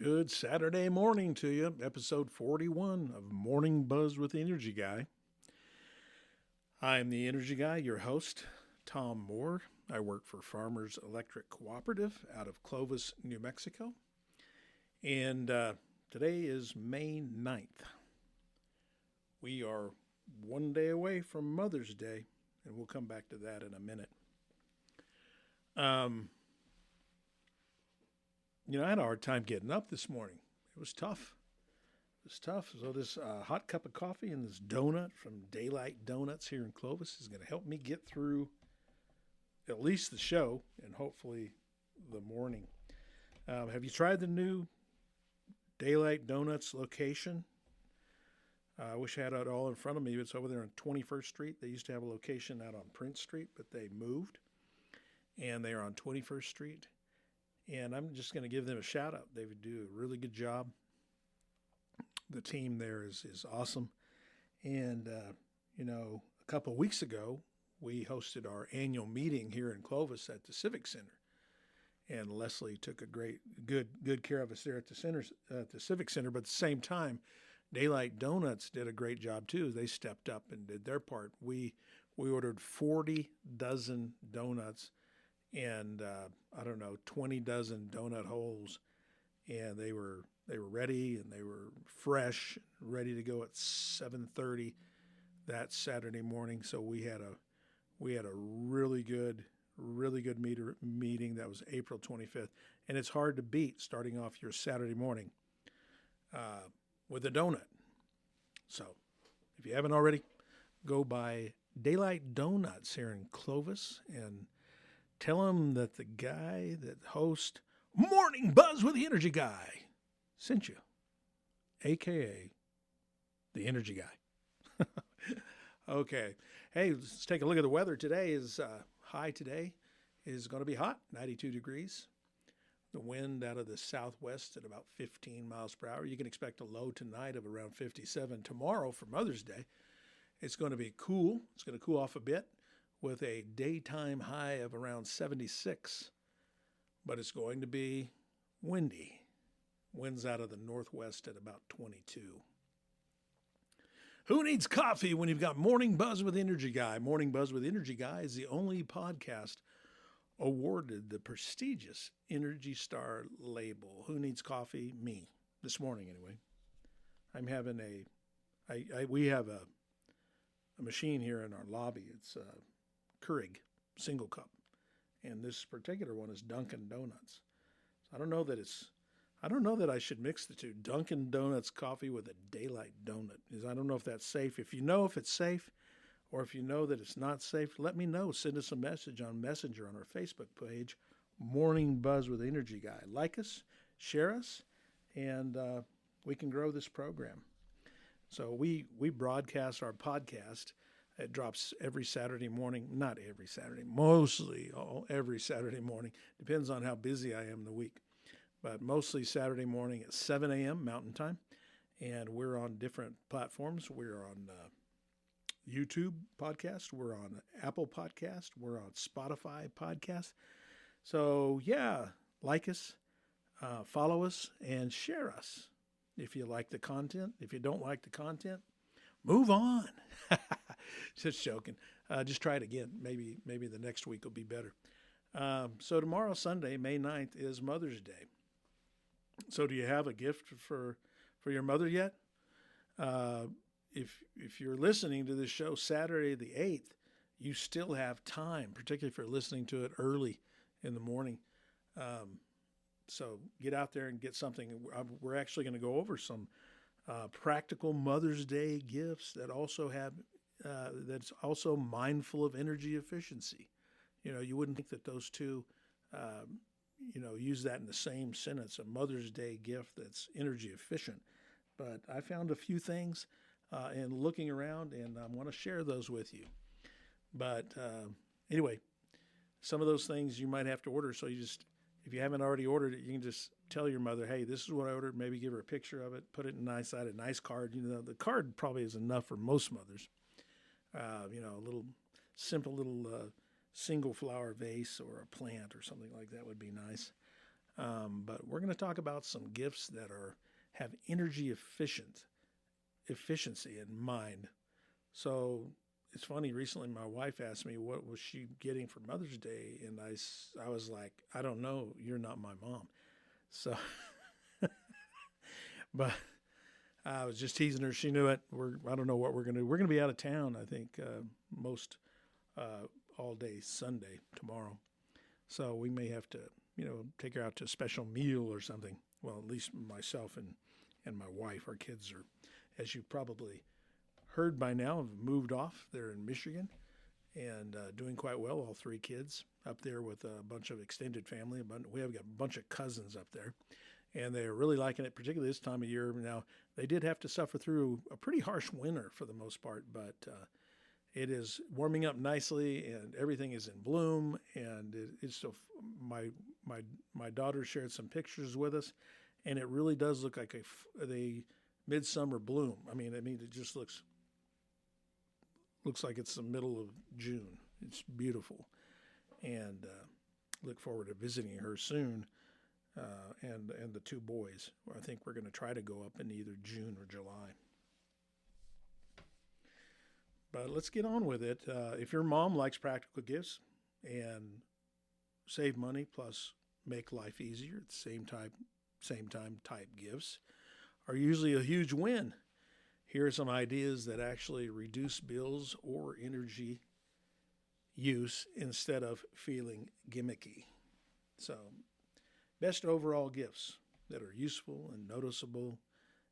Good Saturday morning to you. Episode 41 of Morning Buzz with the Energy Guy. I'm the Energy Guy, your host, Tom Moore. I work for Farmers Electric Cooperative out of Clovis, New Mexico. And today is May 9th. We are one day away from Mother's Day, and we'll come back to that in a minute. I had a hard time getting up this morning. It was tough. So this hot cup of coffee and this donut from Daylight Donuts here in Clovis is going to help me get through at least the show and hopefully the morning. Have you tried the new Daylight Donuts location? I wish I had it all in front of me. It's over there on 21st Street. They used to have a location out on Prince Street, but they moved. And they are on 21st Street. And I'm just going to give them a shout out. They would do a really good job. The team there is awesome. And, a couple of weeks ago, we hosted our annual meeting here in Clovis at the Civic Center. And Leslie took a good care of us there at the Civic Center. But at the same time, Daylight Donuts did a great job too. They stepped up and did their part. We ordered 40 dozen donuts and 20 dozen donut holes, and they were ready and they were fresh, ready to go at 7:30 that Saturday morning. So we had a really good meeting. That was April 25th, and it's hard to beat starting off your Saturday morning with a donut. So if you haven't already, go by Daylight Donuts here in Clovis and tell them that the guy that hosts Morning Buzz with the Energy Guy sent you, a.k.a. the Energy Guy. Okay. Hey, let's take a look at the weather. Today is high today is going to be hot, 92 degrees. The wind out of the southwest at about 15 miles per hour. You can expect a low tonight of around 57. Tomorrow for Mother's Day, it's going to be cool. It's going to cool off a bit with a daytime high of around 76. But it's going to be windy. Winds out of the northwest at about 22. Who needs coffee when you've got Morning Buzz with Energy Guy? Morning Buzz with Energy Guy is the only podcast awarded the prestigious Energy Star label. Who needs coffee? Me. This morning, anyway. I'm having we have a machine here in our lobby. It's Keurig single cup, and this particular one is Dunkin' Donuts. So I don't know that I should mix the two, Dunkin' Donuts coffee with a Daylight donut. I don't know if that's safe. If you know if it's safe, or if you know that it's not safe, let me know. Send us a message on Messenger on our Facebook page, Morning Buzz with Energy Guy. Like us, share us, and we can grow this program. So we broadcast our podcast. It drops every Saturday morning, not every Saturday, mostly every Saturday morning. Depends on how busy I am in the week. But mostly Saturday morning at 7 a.m. Mountain Time. And we're on different platforms. We're on YouTube podcast. We're on Apple podcast. We're on Spotify podcast. So, yeah, like us, follow us, and share us if you like the content. If you don't like the content, move on. Just joking. Just try it again. Maybe the next week will be better. So tomorrow, Sunday, May 9th, is Mother's Day. So do you have a gift for your mother yet? If you're listening to this show Saturday the 8th, you still have time, particularly if you're listening to it early in the morning. So get out there and get something. We're actually going to go over some practical Mother's Day gifts that also have that's also mindful of energy efficiency. You wouldn't think that those two, use that in the same sentence, a Mother's Day gift that's energy efficient. But I found a few things in looking around, and I want to share those with you. But anyway, some of those things you might have to order. So if you haven't already ordered it, you can just tell your mother, hey, this is what I ordered. Maybe give her a picture of it, put it in a nice card. The card probably is enough for most mothers. A little simple little single flower vase or a plant or something like that would be nice. But we're going to talk about some gifts that have energy efficiency in mind. So it's funny. Recently, my wife asked me what was she getting for Mother's Day, and I was like, I don't know. You're not my mom. So, but I was just teasing her. She knew it. I don't know what we're going to do. We're going to be out of town, I think, most all day Sunday tomorrow. So we may have to, take her out to a special meal or something. Well, at least myself and my wife. Our kids are, as you probably heard by now, have moved off. They're in Michigan and doing quite well, all three kids up there with a bunch of extended family. We have got a bunch of cousins up there. And they're really liking it, particularly this time of year. Now, they did have to suffer through a pretty harsh winter for the most part, but it is warming up nicely, and everything is in bloom. And it's so my daughter shared some pictures with us, and it really does look like a midsummer bloom. I mean, it just looks like it's the middle of June. It's beautiful, and look forward to visiting her soon. And the two boys. I think we're going to try to go up in either June or July. But let's get on with it. If your mom likes practical gifts and save money plus make life easier at the same time type gifts are usually a huge win. Here are some ideas that actually reduce bills or energy use instead of feeling gimmicky. So, best overall gifts that are useful and noticeable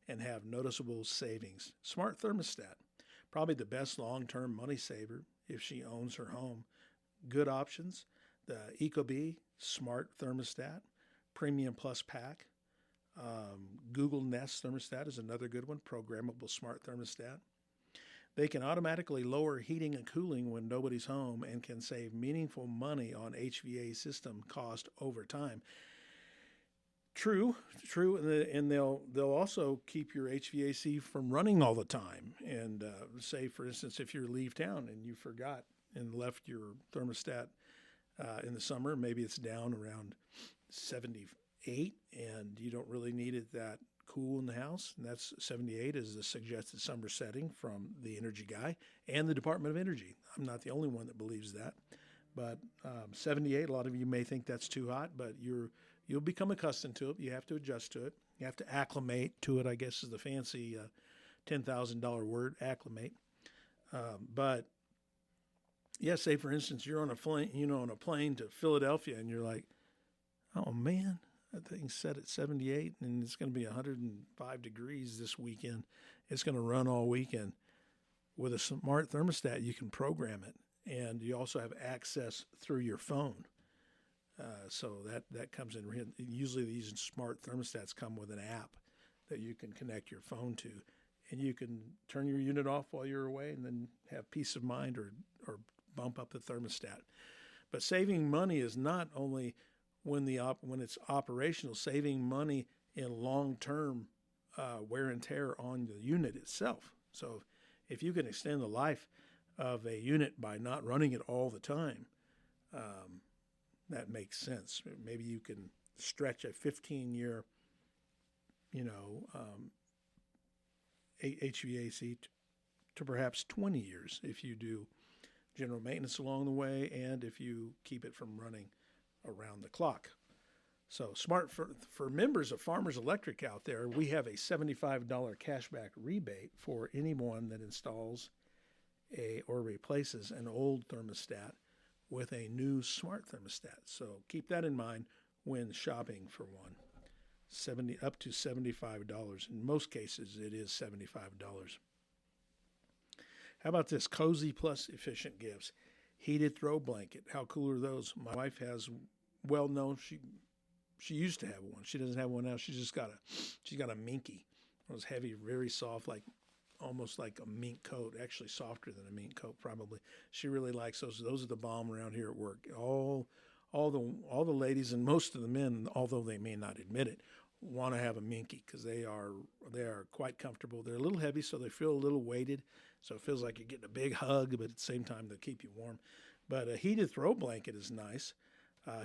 and have noticeable savings. Smart thermostat, probably the best long-term money saver if she owns her home. Good options, the ecobee Smart Thermostat, Premium Plus Pack. Google Nest Thermostat is another good one, programmable smart thermostat. They can automatically lower heating and cooling when nobody's home and can save meaningful money on HVAC system cost over time. True, and they'll also keep your HVAC from running all the time. And say, for instance, if you leave town and you forgot and left your thermostat in the summer, maybe it's down around 78, and you don't really need it that cool in the house. And that's 78 is the suggested summer setting from the Energy Guy and the Department of Energy. I'm not the only one that believes that, but 78. A lot of you may think that's too hot, but you'll become accustomed to it. You have to adjust to it. You have to acclimate to it, I guess is the fancy $10,000 word, acclimate. But yeah, say for instance, you're on a plane to Philadelphia, and you're like, oh man, that thing's set at 78, and it's going to be 105 degrees this weekend. It's going to run all weekend. With a smart thermostat, you can program it, and you also have access through your phone. So that comes in. Usually these smart thermostats come with an app that you can connect your phone to, and you can turn your unit off while you're away and then have peace of mind or bump up the thermostat. But saving money is not only when it's operational, saving money in long-term wear and tear on the unit itself. So if you can extend the life of a unit by not running it all the time, that makes sense. Maybe you can stretch a 15-year, HVAC to perhaps 20 years if you do general maintenance along the way and if you keep it from running around the clock. So smart for members of Farmers Electric out there, we have a $75 cashback rebate for anyone that installs or replaces an old thermostat with a new smart thermostat. So keep that in mind when shopping for one. Up to $75. In most cases, it is $75. How about this? Cozy Plus Efficient Gifts. Heated throw blanket. How cool are those? My wife has, well known, she used to have one. She doesn't have one now. She's got a Minky. It was heavy, very soft, almost like a mink coat, actually softer than a mink coat probably. She really likes those. Those are the bomb around here at work. All the ladies and most of the men, although they may not admit it, want to have a Minky because they are quite comfortable. They're a little heavy, so they feel a little weighted. So it feels like you're getting a big hug, but at the same time they'll keep you warm. But a heated throw blanket is nice.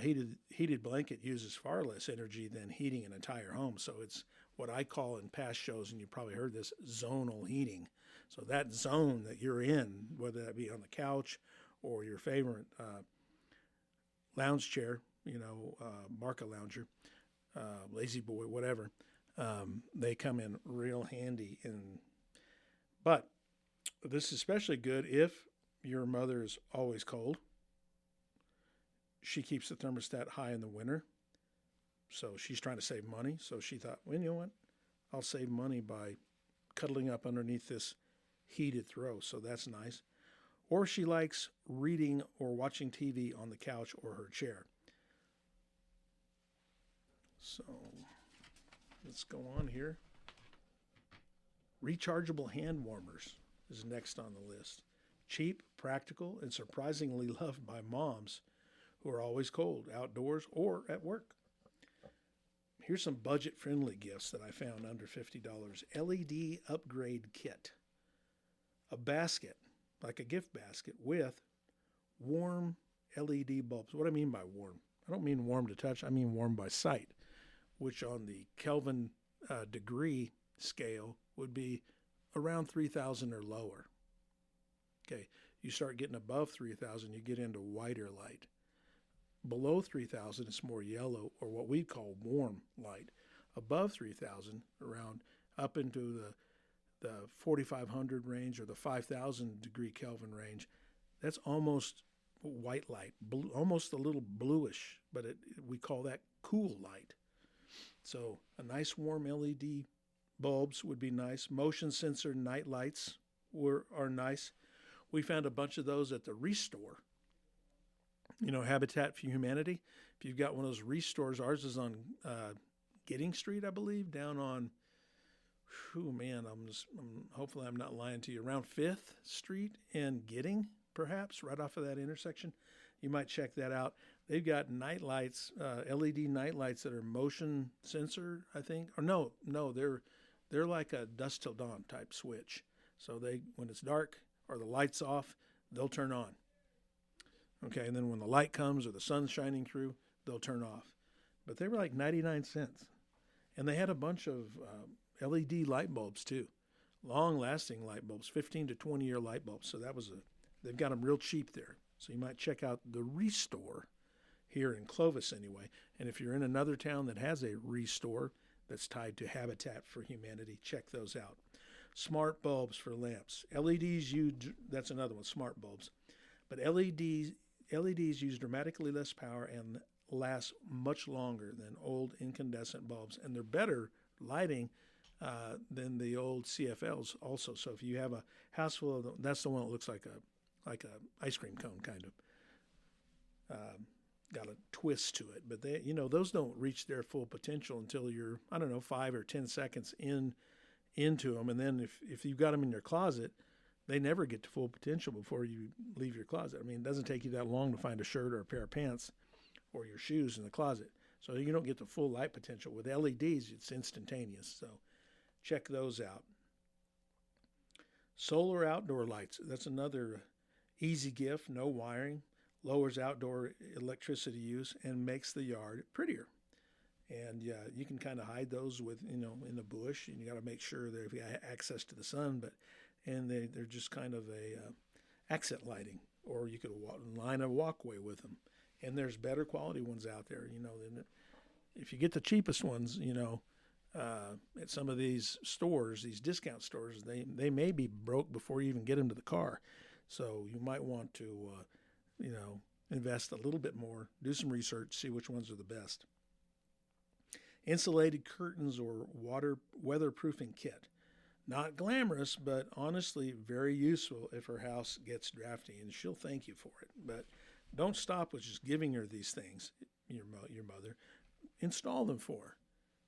Heated blanket uses far less energy than heating an entire home. So it's what I call in past shows, and you probably heard this, zonal heating. So that zone that you're in, whether that be on the couch or your favorite lounge chair, Marca lounger, lazy boy, whatever, they come in real handy. But this is especially good if your mother is always cold. She keeps the thermostat high in the winter, so she's trying to save money. So she thought, well, you know what? I'll save money by cuddling up underneath this heated throw, so that's nice. Or she likes reading or watching TV on the couch or her chair. So let's go on here. Rechargeable hand warmers is next on the list. Cheap, practical, and surprisingly loved by moms who are always cold, outdoors or at work. Here's some budget-friendly gifts that I found under $50. LED upgrade kit. A basket, like a gift basket, with warm LED bulbs. What I mean by warm, I don't mean warm to touch, I mean warm by sight, which on the Kelvin degree scale would be around 3,000 or lower. Okay, you start getting above 3,000, you get into whiter light. Below 3,000, it's more yellow, or what we call warm light. Above 3,000, around up into the 4,500 range or the 5,000 degree Kelvin range, that's almost white light, almost a little bluish, but we call that cool light. So a nice warm LED bulbs would be nice. Motion sensor night lights are nice. We found a bunch of those at the Restore. Habitat for Humanity. If you've got one of those Restores, ours is on Giddings Street, I believe, down on, hopefully I'm not lying to you, around 5th Street and Gidding, perhaps, right off of that intersection. You might check that out. They've got night lights, LED night lights that are motion sensor, I think. Or no, they're like a dusk till dawn type switch. So when it's dark or the light's off, they'll turn on. Okay, and then when the light comes or the sun's shining through, they'll turn off. But they were like 99 cents. And they had a bunch of LED light bulbs too. Long-lasting light bulbs, 15 to 20-year light bulbs. So they've got them real cheap there. So you might check out the Restore here in Clovis anyway. And if you're in another town that has a Restore that's tied to Habitat for Humanity, check those out. Smart bulbs for lamps. LEDs, that's another one, smart bulbs. But LEDs use dramatically less power and last much longer than old incandescent bulbs, and they're better lighting than the old CFLs also. So if you have a house full of them, that's the one that looks like a ice cream cone kind of. Got a twist to it, but those don't reach their full potential until you're 5 or 10 seconds into them, and then if you've got them in your closet, they never get to full potential before you leave your closet. I mean, it doesn't take you that long to find a shirt or a pair of pants or your shoes in the closet. So you don't get the full light potential. With LEDs, it's instantaneous. So check those out. Solar outdoor lights. That's another easy gift, no wiring, lowers outdoor electricity use, and makes the yard prettier. And you can kind of hide those with, in the bush, and you got to make sure that if you have access to the sun, and they're just kind of a accent lighting, or you could line a walkway with them. And there's better quality ones out there, if you get the cheapest ones, at some of these stores, these discount stores, they may be broke before you even get them to the car. So you might want to, invest a little bit more, do some research, see which ones are the best. Insulated curtains or weatherproofing kit. Not glamorous, but honestly very useful if her house gets drafty, and she'll thank you for it. But don't stop with just giving her these things, your mother. Install them for her.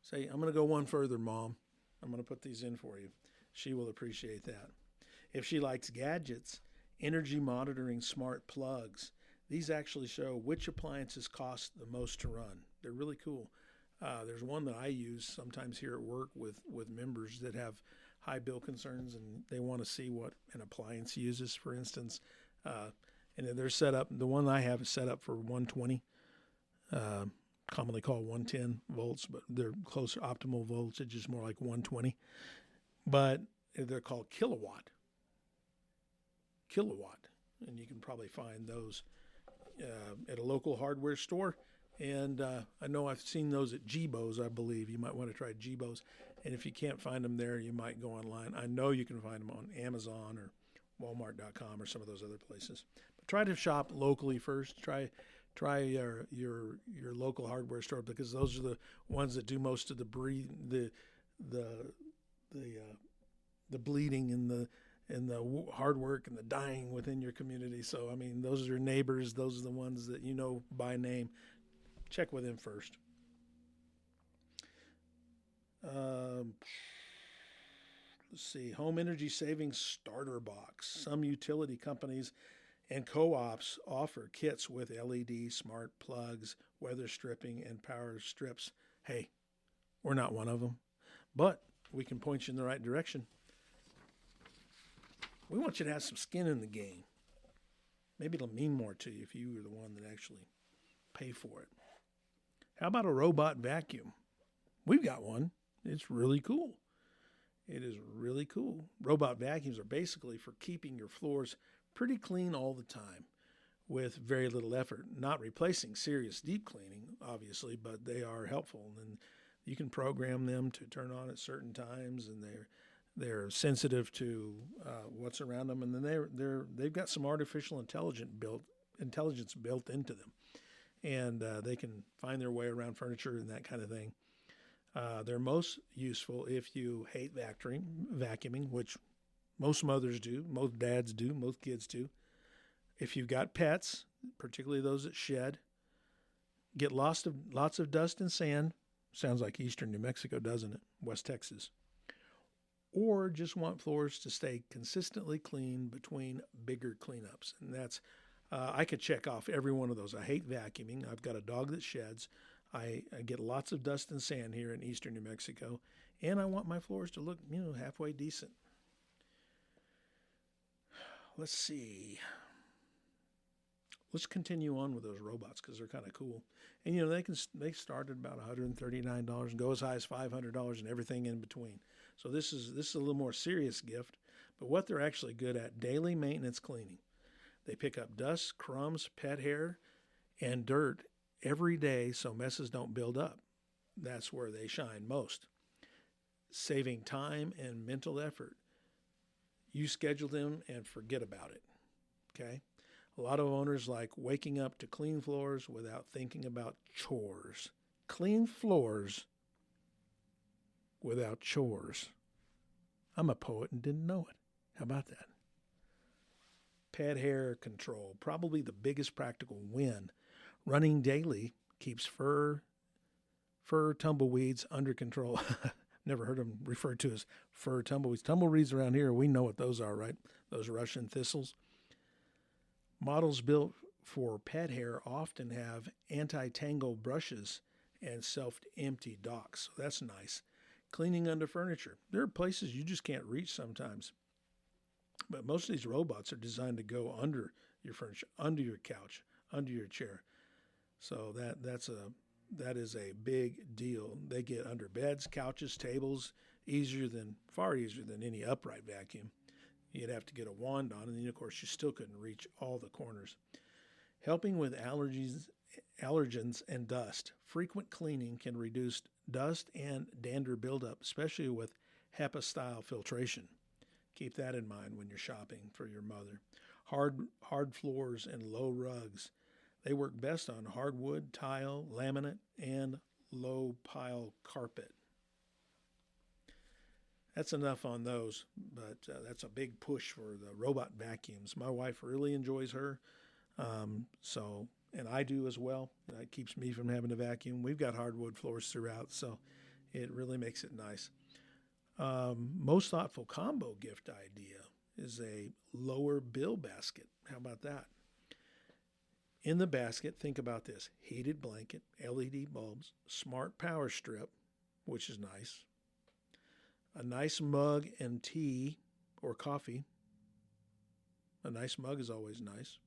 Say, I'm going to go one further, Mom. I'm going to put these in for you. She will appreciate that. If she likes gadgets, energy monitoring smart plugs. These actually show which appliances cost the most to run. They're really cool. There's one that I use sometimes here at work with members that have high bill concerns, and they want to see what an appliance uses, for instance. And they're set up. The one I have is set up for 120 commonly called 110 volts, but they're closer. Optimal voltage is more like 120. But they're called kilowatt. And you can probably find those at a local hardware store. And I know I've seen those at Jibo's, I believe. You might want to try Jibo's. And if you can't find them there, you might go online. I know you can find them on Amazon or Walmart.com or some of those other places. But try to shop locally first. Try your local hardware store, because those are the ones that do most of the bleeding and the hard work and the dying within your community. So, I mean, those are your neighbors. Those are the ones that you know by name. Check with them first. Let's see. Home energy savings starter box. Some utility companies and co-ops offer kits with LED, smart plugs, weather stripping, and power strips. Hey, we're not one of them, but we can point you in the right direction. We want you to have some skin in the game. Maybe it'll mean more to you if you were the one that actually pay for it. How about a robot vacuum? We've got one. It's really cool. It is really cool. Robot vacuums are basically for keeping your floors pretty clean all the time with very little effort. Not replacing serious deep cleaning, obviously, but they are helpful. And you can program them to turn on at certain times, and they're sensitive to what's around them, and then they've got some artificial intelligence built into them, and they can find their way around furniture and that kind of thing. They're most useful if you hate vacuuming, which most mothers do, most dads do, most kids do. If you've got pets, particularly those that shed, get lots of dust and sand. Sounds like eastern New Mexico, doesn't it? West Texas. Or just want floors to stay consistently clean between bigger cleanups. And that's, I could check off every one of those. I hate vacuuming. I've got a dog that sheds. I get lots of dust and sand here in eastern New Mexico. And I want my floors to look, halfway decent. Let's see. Let's continue on with those robots because they're kind of cool. And, they start at about $139 and go as high as $500 and everything in between. So this is a little more serious gift, but what they're actually good at, daily maintenance cleaning. They pick up dust, crumbs, pet hair, and dirt every day so messes don't build up. That's where they shine most. Saving time and mental effort. You schedule them and forget about it. Okay? A lot of owners like waking up to clean floors without thinking about chores. Clean floors without chores. I'm a poet and didn't know it. How about that? Pet hair control, probably the biggest practical win. Running daily keeps fur tumbleweeds under control. Never heard them referred to as fur tumbleweeds. Tumbleweeds around here, we know what those are, right? Those Russian thistles. Models built for pet hair often have anti-tangle brushes and self-empty docks. So that's nice. Cleaning under furniture. There are places you just can't reach sometimes. But most of these robots are designed to go under your furniture, under your couch, under your chair. So that is a big deal. They get under beds, couches, tables, far easier than any upright vacuum. You'd have to get a wand on, and then, of course, you still couldn't reach all the corners. Helping with allergens and dust. Frequent cleaning can reduce dust and dander buildup, especially with HEPA-style filtration. Keep that in mind when you're shopping for your mother. Hard floors and low rugs. They work best on hardwood, tile, laminate, and low-pile carpet. That's enough on those, but that's a big push for the robot vacuums. My wife really enjoys her, and I do as well. It keeps me from having to vacuum. We've got hardwood floors throughout, so it really makes it nice. Most thoughtful combo gift idea is a lower bill basket. How about that? In the basket, think about this: heated blanket, LED bulbs, smart power strip, which is nice, a nice mug and tea or coffee. A nice mug is always nice.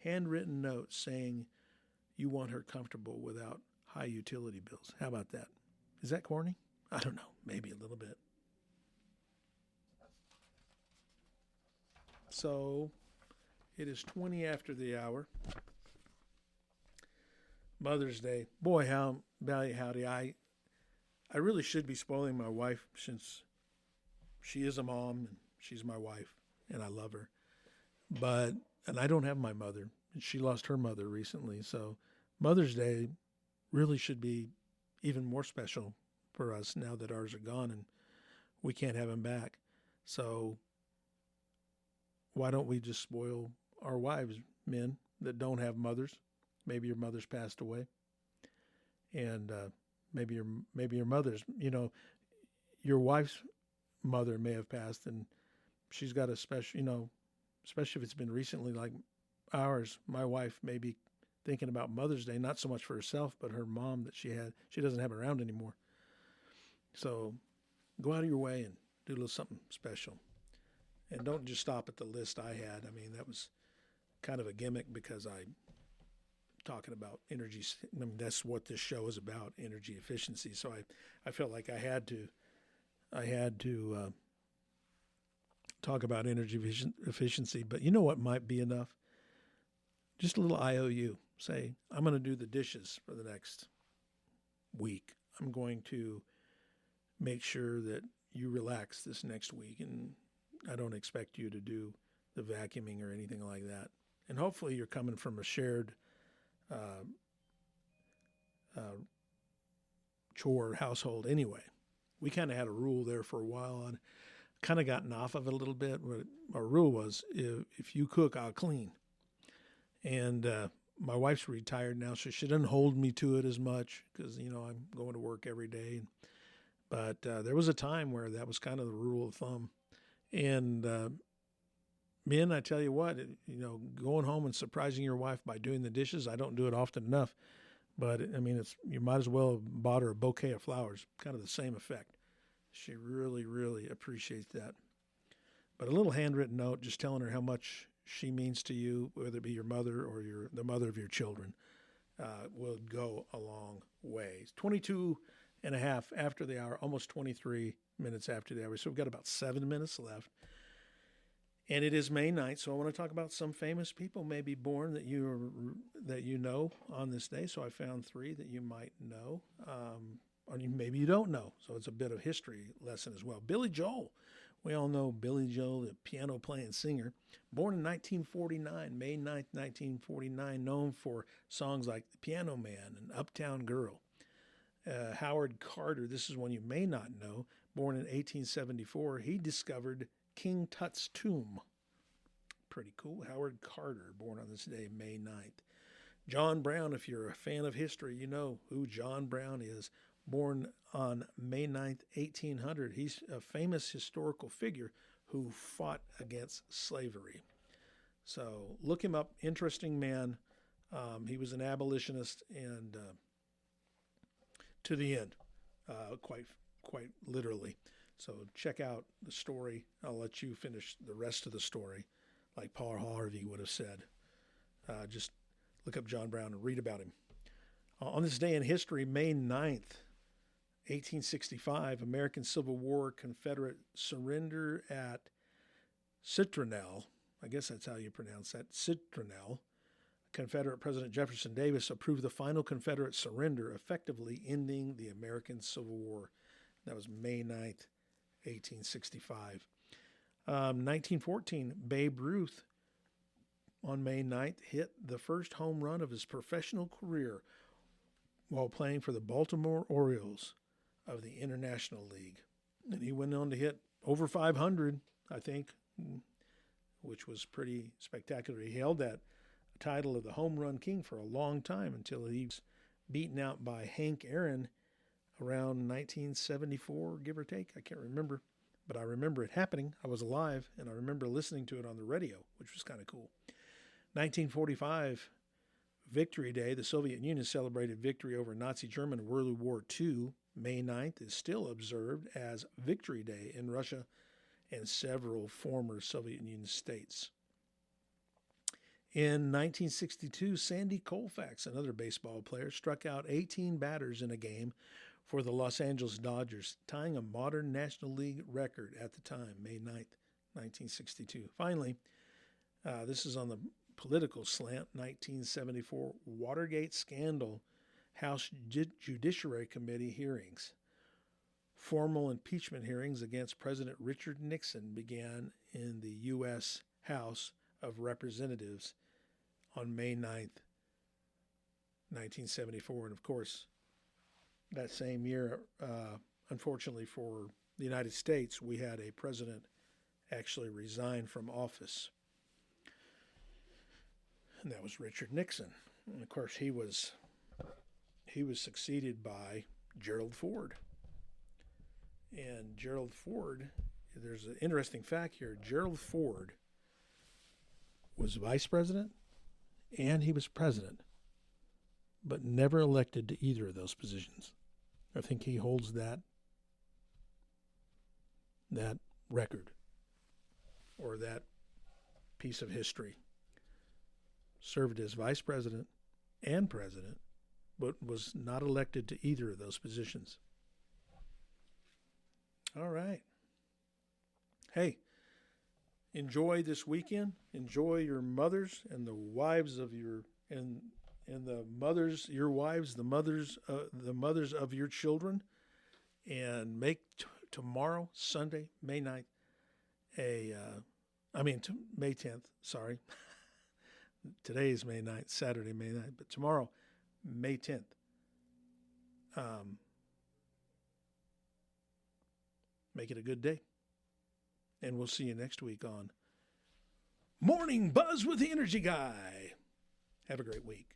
Handwritten notes saying you want her comfortable without high utility bills. How about that? Is that corny? I don't know. Maybe a little bit. So it is 20 after the hour. Mother's Day. Boy, howdy. I really should be spoiling my wife since she is a mom and she's my wife and I love her. And I don't have my mother. She lost her mother recently. So Mother's Day really should be even more special for us now that ours are gone and we can't have them back. So why don't we just spoil our wives, men that don't have mothers? Maybe your mother's passed away, and maybe your mother's. Your wife's mother may have passed, and she's got a special. Especially if it's been recently, like ours. My wife may be thinking about Mother's Day, not so much for herself, but her mom that she had. She doesn't have around anymore. So go out of your way and do a little something special. And don't just stop at the list I had. I mean, that was kind of a gimmick because I'm talking about energy. I mean, that's what this show is about, energy efficiency. So I felt like I had to talk about energy efficiency. But you know what might be enough? Just a little IOU. Say, I'm going to do the dishes for the next week. I'm going to make sure that you relax this next week, and I don't expect you to do the vacuuming or anything like that. And hopefully you're coming from a shared chore household anyway. We kind of had a rule there for a while and kind of gotten off of it a little bit. Our rule was if you cook, I'll clean. And my wife's retired now, so she doesn't hold me to it as much because, I'm going to work every day. But there was a time where that was kind of the rule of thumb. And men, I tell you what, going home and surprising your wife by doing the dishes, I don't do it often enough. But, I mean, you might as well have bought her a bouquet of flowers, kind of the same effect. She really, really appreciates that. But a little handwritten note just telling her how much she means to you, whether it be your mother or the mother of your children, will go a long way. It's 22 and a half after the hour, almost 23 minutes after the hour. So we've got about 7 minutes left. And it is May 9th, so I want to talk about some famous people maybe born that you know on this day. So I found 3 that you might know, or maybe you don't know. So it's a bit of history lesson as well. Billy Joel. We all know Billy Joel, the piano-playing singer. Born in 1949, May 9th, 1949, known for songs like The Piano Man and Uptown Girl. Howard Carter, this is one you may not know. Born in 1874, he discovered King Tut's tomb. Pretty cool. Howard Carter, born on this day, May 9th. John Brown, if you're a fan of history, you know who John Brown is. Born on May 9th, 1800. He's a famous historical figure who fought against slavery. So look him up. Interesting man. He was an abolitionist and to the end, quite literally. So check out the story. I'll let you finish the rest of the story, like Paul Harvey would have said. Just look up John Brown and read about him. On this day in history, May 9th, 1865, American Civil War, Confederate surrender at Citronelle. I guess that's how you pronounce that, Citronelle. Confederate President Jefferson Davis approved the final Confederate surrender, effectively ending the American Civil War. That was May 9th, 1865. 1914, Babe Ruth on May 9th hit the first home run of his professional career while playing for the Baltimore Orioles of the International League. And he went on to hit over 500, I think, which was pretty spectacular. He held that title of the home run king for a long time until he was beaten out by Hank Aaron around 1974, give or take. I can't remember, but I remember it happening. I was alive, and I remember listening to it on the radio, which was kind of cool. 1945, Victory Day. The Soviet Union celebrated victory over Nazi Germany in World War II. May 9th is still observed as Victory Day in Russia and several former Soviet Union states. In 1962, Sandy Koufax, another baseball player, struck out 18 batters in a game for the Los Angeles Dodgers, tying a modern National League record at the time, May 9th, 1962. Finally, this is on the political slant, 1974 Watergate scandal, House Judiciary Committee hearings. Formal impeachment hearings against President Richard Nixon began in the U.S. House of Representatives on May 9th, 1974. And of course, that same year, unfortunately for the United States, we had a president actually resign from office. And that was Richard Nixon. And of course, he was succeeded by Gerald Ford. And Gerald Ford, there's an interesting fact here. Gerald Ford was vice president and he was president, but never elected to either of those positions. I think he holds that record or that piece of history. Served as vice president and president, but was not elected to either of those positions. All right. Hey, enjoy this weekend. Enjoy your mothers and the wives of your and the mothers, your wives, the mothers of your children, and make tomorrow, Sunday, May 9th, May 10th. Sorry, today is May 9th, Saturday, May 9th, but tomorrow, May 10th. Make it a good day. And we'll see you next week on Morning Buzz with the Energy Guy. Have a great week.